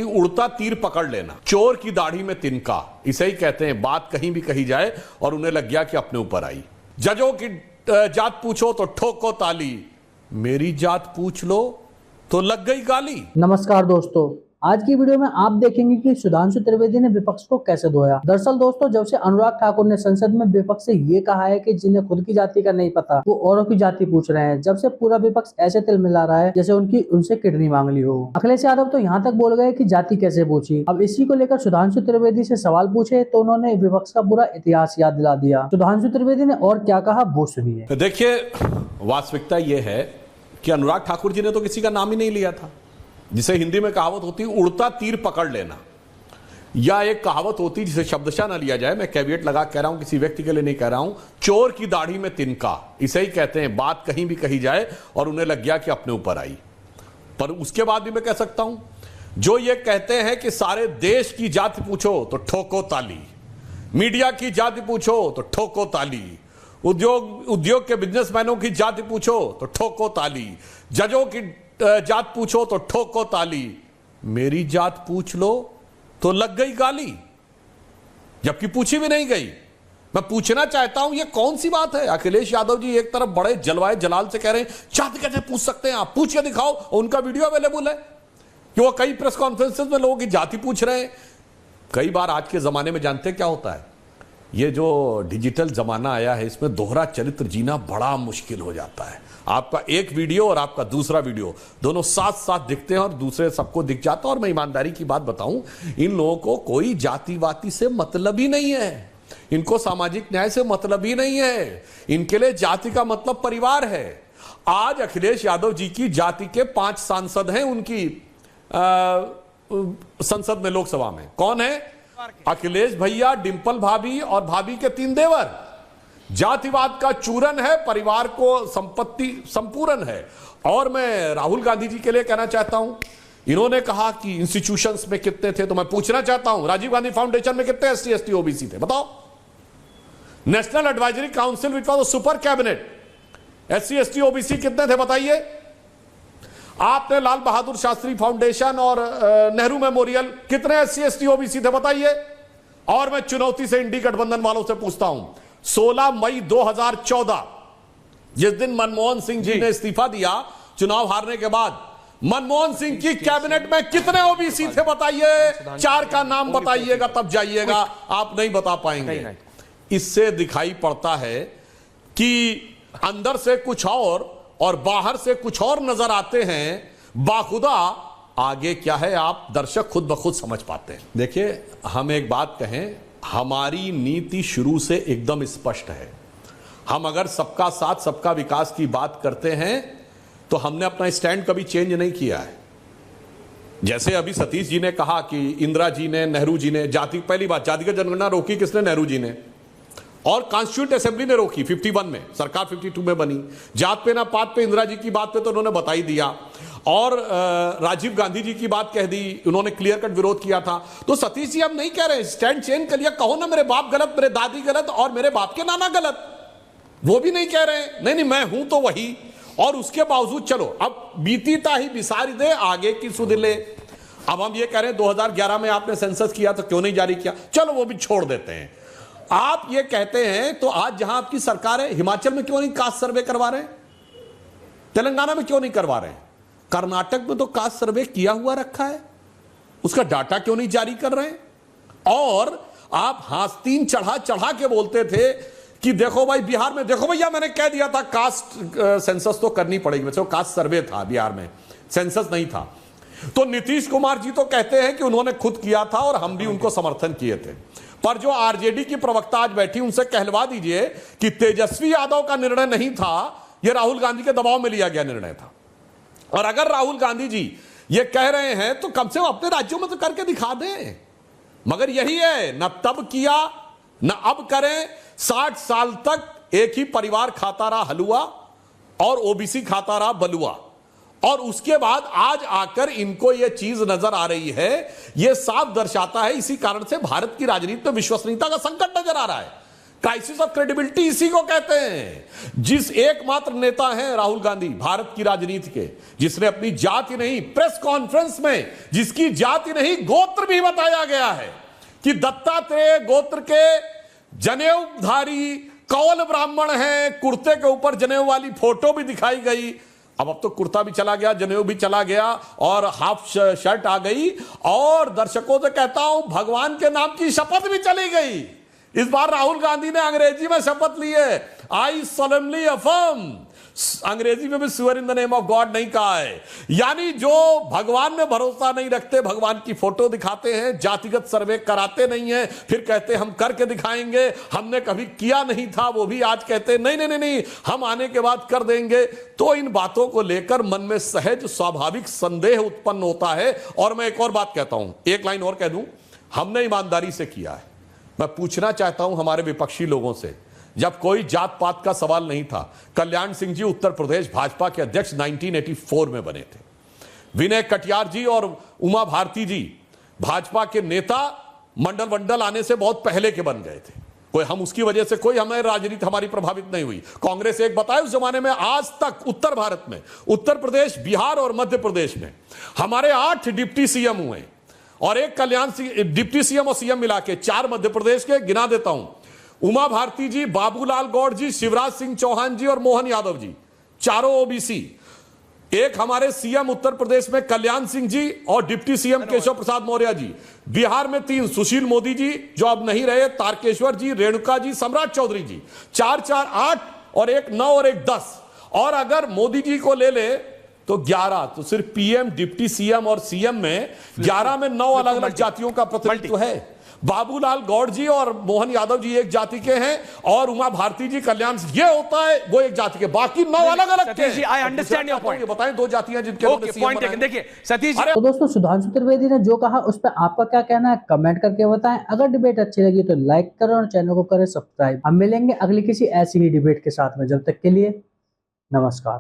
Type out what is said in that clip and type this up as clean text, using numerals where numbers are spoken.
होती उड़ता तीर पकड़ लेना, चोर की दाढ़ी में तिनका, इसे ही कहते हैं बात कहीं भी कही जाए और उन्हें लग गया कि अपने ऊपर आई। जजों की जात पूछो तो ठोको ताली, मेरी जात पूछ लो तो लग गई गाली। नमस्कार दोस्तों, आज की वीडियो में आप देखेंगे कि सुधांशु त्रिवेदी ने विपक्ष को कैसे धोया। दरअसल दोस्तों, जब से अनुराग ठाकुर ने संसद में विपक्ष से ये कहा है कि जिन्हें खुद की जाति का नहीं पता वो औरों की जाति पूछ रहे हैं, जब से पूरा विपक्ष ऐसे तिल मिला रहा है जैसे उनसे किडनी मांग ली हो। अखिलेश यादव तो यहाँ तक बोल गए कि जाति कैसे पूछी। अब इसी को लेकर सुधांशु त्रिवेदी से सवाल पूछे तो उन्होंने विपक्ष का पूरा इतिहास याद दिला दिया। सुधांशु त्रिवेदी ने और क्या कहा वो सुनिए। देखिए, वास्तविकता यह है कि अनुराग ठाकुर जी ने तो किसी का नाम ही नहीं लिया था। जिसे हिंदी में कहावत होती है उड़ता तीर पकड़ लेना, या एक कहावत होती जिसे शब्दशः ना लिया जाए, मैं कैविएट लगा कह रहा हूं, किसी व्यक्ति के लिए नहीं कह रहा हूं, चोर की दाढ़ी में तिनका, इसे ही कहते हैं बात कहीं भी कही जाए और उन्हें लग गया कि अपने ऊपर आई। पर उसके बाद भी मैं कह सकता हूं, जो ये कहते हैं कि सारे देश की जाति पूछो तो ठोको ताली, मीडिया की जाति पूछो तो ठोको ताली, उद्योग के बिजनेसमैनों की जाति पूछो तो ठोको ताली, जजों की जात पूछो तो ठोको ताली, मेरी जात पूछ लो तो लग गई गाली, जबकि पूछी भी नहीं गई। मैं पूछना चाहता हूं, ये कौन सी बात है? अखिलेश यादव जी एक तरफ बड़े जलवाए जलाल से कह रहे हैं जाति कैसे पूछ सकते हैं आप, पूछ के दिखाओ। उनका वीडियो अवेलेबल है कि वो कई प्रेस कॉन्फ्रेंसेस में लोगों की जाति पूछ रहे हैं। कई बार आज के जमाने में जानते क्या होता है, ये जो डिजिटल जमाना आया है इसमें दोहरा चरित्र जीना बड़ा मुश्किल हो जाता है। आपका एक वीडियो और आपका दूसरा वीडियो दोनों साथ साथ दिखते हैं और दूसरे सबको दिख जाता है। और मैं ईमानदारी की बात बताऊं, इन लोगों को कोई जातिवादी से मतलब ही नहीं है, इनको सामाजिक न्याय से मतलब ही नहीं है। इनके लिए जाति का मतलब परिवार है। आज अखिलेश यादव जी की जाति के 5 सांसद हैं उनकी संसद में, लोकसभा में। कौन है? अखिलेश भैया, डिंपल भाभी और भाभी के 3 देवर। जातिवाद का चूरन है, परिवार को संपत्ति संपूर्ण है। और मैं राहुल गांधी जी के लिए कहना चाहता हूं, इन्होंने कहा कि इंस्टीट्यूशंस में कितने थे, तो मैं पूछना चाहता हूं राजीव गांधी फाउंडेशन में कितने SC ST OBC थे बताओ? National advisory council which was super cabinet, SC ST OBC कितने थे बताइए? आपने लाल बहादुर शास्त्री फाउंडेशन और नेहरू मेमोरियल, कितने SC ST OBC थे बताइए? और मैं चुनौती से इंडी गठबंधन वालों से पूछता हूं, 16 मई 2014 जिस दिन मनमोहन सिंह जी ने इस्तीफा दिया चुनाव हारने के बाद, मनमोहन सिंह की कैबिनेट में कितने OBC थे बताइए? 4 का नाम बताइएगा तब जाइएगा, आप नहीं बता पाएंगे। इससे दिखाई पड़ता है कि अंदर से कुछ और बाहर से कुछ और नजर आते हैं। बाखुदा आगे क्या है आप दर्शक खुद ब खुद समझ पाते हैं। देखिए, हम एक बात कहें, हमारी नीति शुरू से एकदम स्पष्ट है। हम अगर सबका साथ सबका विकास की बात करते हैं तो हमने अपना स्टैंड कभी चेंज नहीं किया है। जैसे अभी सतीश जी ने कहा कि इंदिरा जी ने, नेहरू जी ने पहली बात जातिगत जनगणना रोकी किसने? नेहरू जी ने। और कॉन्स्टिट्यूंट असेंबली ने रोकी 51 में, सरकार 52 में बनी। जात पे ना पात पे इंदिरा जी की बात पे तो उन्होंने बता ही दिया, और राजीव गांधी जी की बात कह दी, उन्होंने क्लियर कट विरोध किया था। तो सतीश जी हम नहीं कह रहे स्टैंड चेंज कर लिया, कहो ना मेरे बाप गलत, मेरे दादी गलत और मेरे बाप के नाना गलत, वो भी नहीं कह रहे हैं। नहीं, मैं हूं तो वही। और उसके बावजूद चलो अब बीतीता ही बिसारी दे आगे की सुध ले। अब हम ये कह रहे हैं 2011 में आपने सेंसस किया तो क्यों नहीं जारी किया, चलो वो भी छोड़ देते हैं। आप ये कहते हैं तो आज जहां आपकी सरकार है, हिमाचल में क्यों नहीं कास्ट सर्वे करवा रहे हैं? तेलंगाना में क्यों नहीं करवा रहे हैं? कर्नाटक में तो कास्ट सर्वे किया हुआ रखा है, उसका डाटा क्यों नहीं जारी कर रहे हैं? और आप हास्तीन चढ़ा चढ़ा के बोलते थे कि देखो भाई बिहार में, देखो भैया मैंने कह दिया था कास्ट सेंसस तो करनी पड़ेगी, वैसे कास्ट सर्वे था बिहार में, सेंसस नहीं था। तो नीतीश कुमार जी तो कहते हैं कि उन्होंने खुद किया था और हम भी उनको समर्थन किए थे। पर जो आरजेडी की प्रवक्ता आज बैठी, उनसे कहलवा दीजिए कि तेजस्वी यादव का निर्णय नहीं था, यह राहुल गांधी के दबाव में लिया गया निर्णय था। और अगर राहुल गांधी जी ये कह रहे हैं तो कम से कम अपने राज्यों में तो करके दिखा दें। मगर यही है, न तब किया न अब करें। 60 साल तक एक ही परिवार खाता रहा हलुआ और OBC खाता रहा बलुआ, और उसके बाद आज आकर इनको यह चीज नजर आ रही है। यह साफ दर्शाता है, इसी कारण से भारत की राजनीति में विश्वसनीयता का संकट नजर आ रहा है। क्राइसिस ऑफ क्रेडिबिलिटी इसी को कहते हैं। जिस एकमात्र नेता हैं राहुल गांधी भारत की राजनीति के, जिसने अपनी जाति नहीं, प्रेस कॉन्फ्रेंस में जिसकी जाति नहीं गोत्र भी बताया गया है कि दत्तात्रेय गोत्र के जनेऊधारी कौल ब्राह्मण हैं, कुर्ते के ऊपर जनेऊ वाली फोटो भी दिखाई गई। अब तो कुर्ता भी चला गया, जनेऊ भी चला गया और हाफ शर्ट आ गई, और दर्शकों से कहता हूं भगवान के नाम की शपथ भी चली गई। इस बार राहुल गांधी ने अंग्रेजी में शपथ ली है, आई solemnly affirm। अंग्रेजी में भी swear in the name of God नहीं कहा है। यानी जो भगवान में भरोसा नहीं रखते, भगवान की फोटो दिखाते हैं, जातिगत सर्वे कराते नहीं है, फिर कहते हम करके दिखाएंगे, हमने कभी किया नहीं था, वो भी आज कहते नहीं नहीं नहीं नहीं हम आने के बाद कर देंगे। तो इन बातों को लेकर मन में सहज स्वाभाविक संदेह उत्पन्न होता है। और मैं एक और बात कहता हूं, एक लाइन और कह दूं, हमने ईमानदारी से किया है। मैं पूछना चाहता हूं हमारे विपक्षी लोगों से, जब कोई जात पात का सवाल नहीं था, कल्याण सिंह जी उत्तर प्रदेश भाजपा के अध्यक्ष 1984 में बने थे, विनय कटियार जी और उमा भारती जी भाजपा के नेता मंडल वंडल आने से बहुत पहले के बन गए थे। कोई हम उसकी वजह से कोई हमारी राजनीति हमारी प्रभावित नहीं हुई। कांग्रेस एक बताए उस जमाने में, आज तक उत्तर भारत में, उत्तर प्रदेश, बिहार और मध्य प्रदेश में हमारे 8 डिप्टी सीएम हुए और एक कल्याण सिंह डिप्टी सीएम और सीएम मिला के 4 मध्य प्रदेश के गिना देता हूं, उमा भारती जी, बाबूलाल गौड़ जी, शिवराज सिंह चौहान जी और मोहन यादव जी, चारों ओबीसी। एक हमारे सीएम उत्तर प्रदेश में कल्याण सिंह जी और डिप्टी सीएम केशव प्रसाद मौर्य जी। बिहार में 3, सुशील मोदी जी जो अब नहीं रहे, तारकेश्वर जी, रेणुका जी, सम्राट चौधरी जी। 4 4 8 और एक 9 और एक 10। और अगर मोदी जी को ले ले तो 11। तो सिर्फ पीएम, डिप्टी सीएम और सीएम में 11 में 9 अलग अलग जातियों का प्रतिनिधित्व है। बाबूलाल गौड़ जी और मोहन यादव जी एक जाति के हैं और उमा भारती जी, कल्याण ये होता है वो एक जाति के, बाकी 9 अलग अलग के। जी, आई अंडरस्टैंड योर पॉइंट। बताएं 2 जातियां जिनके पॉइंट देखिए सतीश जी। तो दोस्तों सुधांशु त्रिवेदी ने जो कहा उस पर आपका क्या कहना है कमेंट करके बताएं। अगर डिबेट अच्छी लगी तो लाइक करें और चैनल को करें सब्सक्राइब। हम मिलेंगे अगली किसी ऐसी ही डिबेट के साथ में, जब तक के लिए नमस्कार।